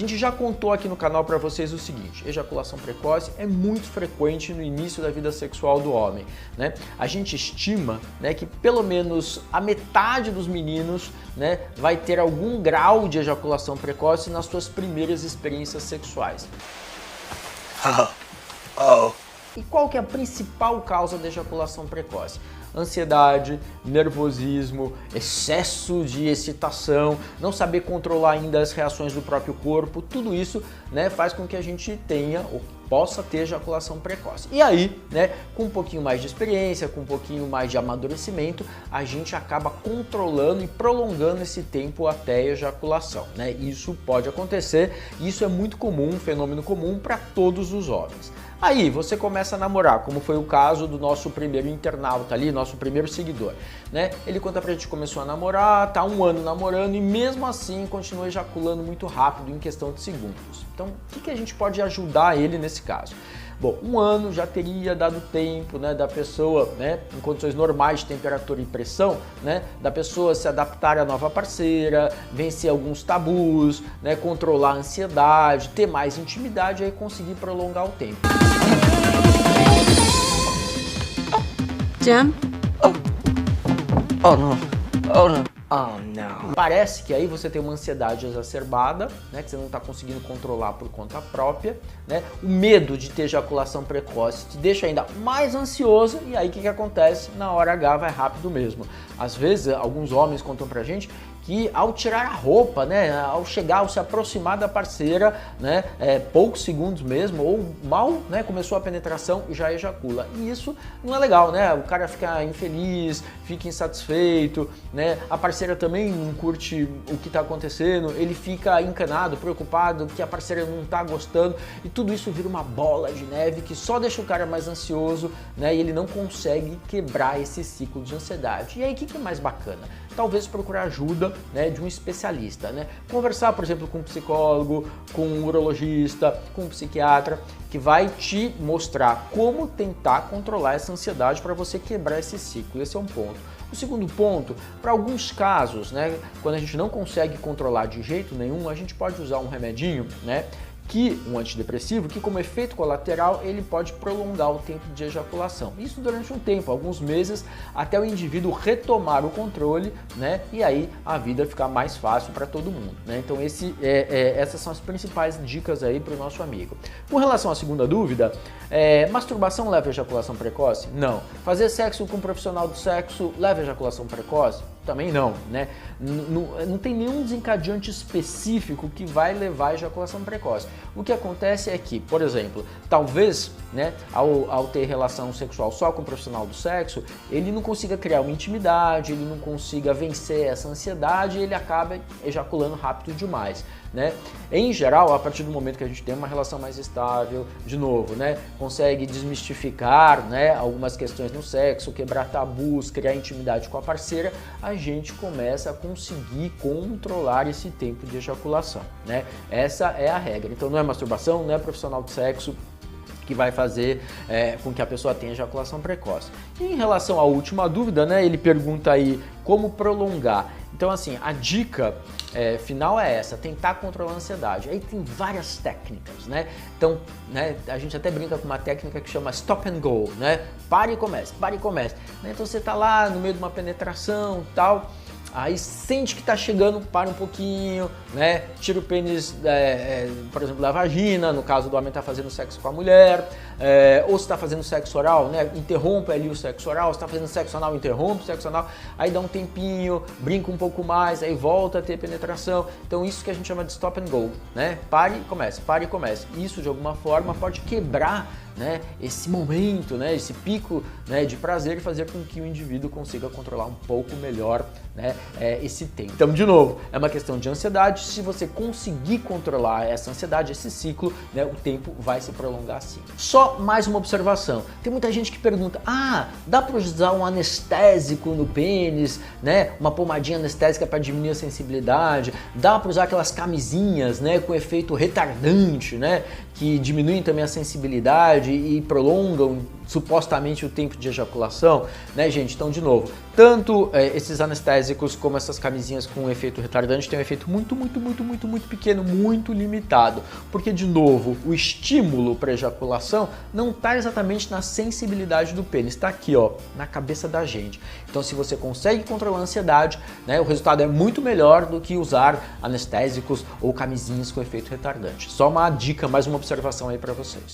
gente já contou aqui no canal para vocês o seguinte: ejaculação precoce é muito frequente no início da vida sexual do homem, né? A gente estima, né, que pelo menos a metade dos meninos, né, vai ter algum grau de ejaculação precoce nas suas primeiras experiências sexuais. E qual que é a principal causa da ejaculação precoce? Ansiedade, nervosismo, excesso de excitação, não saber controlar ainda as reações do próprio corpo, tudo isso, né, faz com que a gente tenha ou possa ter ejaculação precoce. E aí, né, com um pouquinho mais de experiência, com um pouquinho mais de amadurecimento, a gente acaba controlando e prolongando esse tempo até a ejaculação, né? Isso pode acontecer, isso é muito comum, um fenômeno comum para todos os homens. Aí você começa a namorar, como foi o caso do nosso primeiro internauta ali, nosso primeiro seguidor, né? Ele conta pra gente que começou a namorar, tá 1 ano namorando e mesmo assim continua ejaculando muito rápido em questão de segundos. Então, o que a gente pode ajudar ele nesse caso? Bom, 1 ano já teria dado tempo, né, da pessoa, né, em condições normais de temperatura e pressão, né, da pessoa se adaptar à nova parceira, vencer alguns tabus, né, controlar a ansiedade, ter mais intimidade e aí conseguir prolongar o tempo. Jim? Oh no. Oh no. Oh não. Parece que aí você tem uma ansiedade exacerbada, né, que você não está conseguindo controlar por conta própria, né? O medo de ter ejaculação precoce te deixa ainda mais ansioso e aí o que acontece? Na hora H vai rápido mesmo. Às vezes, alguns homens contam pra gente que ao tirar a roupa, né, ao chegar, ao se aproximar da parceira, né, poucos segundos mesmo, ou mal, né, começou a penetração e já ejacula. E isso não é legal, né? O cara fica infeliz, fica insatisfeito, né? A parceira também não curte o que está acontecendo, ele fica encanado, preocupado, que a parceira não está gostando e tudo isso vira uma bola de neve que só deixa o cara mais ansioso, né? E ele não consegue quebrar esse ciclo de ansiedade. E aí o que é mais bacana? Talvez procurar ajuda, né, de um especialista, né? Conversar, por exemplo, com um psicólogo, com um urologista, com um psiquiatra, que vai te mostrar como tentar controlar essa ansiedade para você quebrar esse ciclo. Esse é um ponto. O segundo ponto, para alguns casos, né, quando a gente não consegue controlar de jeito nenhum, a gente pode usar um remedinho, né, um antidepressivo, que como efeito colateral ele pode prolongar o tempo de ejaculação. Isso durante um tempo, alguns meses, até o indivíduo retomar o controle, né? E aí a vida ficar mais fácil para todo mundo, né? Então essas são as principais dicas aí para o nosso amigo. Com relação à segunda dúvida, masturbação leva a ejaculação precoce? Não. Fazer sexo com um profissional do sexo leva a ejaculação precoce? Também não, né? Não tem nenhum desencadeante específico que vai levar à ejaculação precoce. O que acontece é que, por exemplo, talvez, né, ao ter relação sexual só com o profissional do sexo, ele não consiga criar uma intimidade, ele não consiga vencer essa ansiedade e ele acaba ejaculando rápido demais, né? Em geral, a partir do momento que a gente tem uma relação mais estável, de novo, né, consegue desmistificar, né, algumas questões no sexo, quebrar tabus, criar intimidade com a parceira, a gente começa a conseguir controlar esse tempo de ejaculação, né? Essa é a regra. Então não é masturbação, não é profissional de sexo que vai fazer com que a pessoa tenha ejaculação precoce. E em relação à última dúvida, né, ele pergunta aí como prolongar. Então assim, a dica final é essa, tentar controlar a ansiedade. Aí tem várias técnicas, né? Então, né, a gente até brinca com uma técnica que chama stop and go, né? Pare e comece, pare e comece. Então você tá lá no meio de uma penetração e tal, aí sente que está chegando, para um pouquinho, né? Tira o pênis, por exemplo, da vagina, no caso do homem está fazendo sexo com a mulher, ou se está fazendo sexo oral, né? Interrompe ali o sexo oral, se está fazendo sexo anal, interrompe o sexo anal, aí dá um tempinho, brinca um pouco mais, aí volta a ter penetração. Então isso que a gente chama de stop and go, né? Pare e comece, pare e comece. Isso de alguma forma pode quebrar, né, esse momento, né, esse pico, né, de prazer e fazer com que o indivíduo consiga controlar um pouco melhor, né, esse tempo. Então, de novo, é uma questão de ansiedade. Se você conseguir controlar essa ansiedade, esse ciclo, né, o tempo vai se prolongar sim. Só mais uma observação. Tem muita gente que pergunta, dá para usar um anestésico no pênis, né, uma pomadinha anestésica para diminuir a sensibilidade? Dá para usar aquelas camisinhas, né, com efeito retardante, né, que diminuem também a sensibilidade e prolongam supostamente o tempo de ejaculação, né, gente? Então, de novo, tanto esses anestésicos como essas camisinhas com efeito retardante têm um efeito muito pequeno, muito limitado, porque, de novo, o estímulo para ejaculação não está exatamente na sensibilidade do pênis, está aqui, ó, na cabeça da gente. Então, se você consegue controlar a ansiedade, né, o resultado é muito melhor do que usar anestésicos ou camisinhas com efeito retardante. Só uma dica, mais uma observação aí para vocês.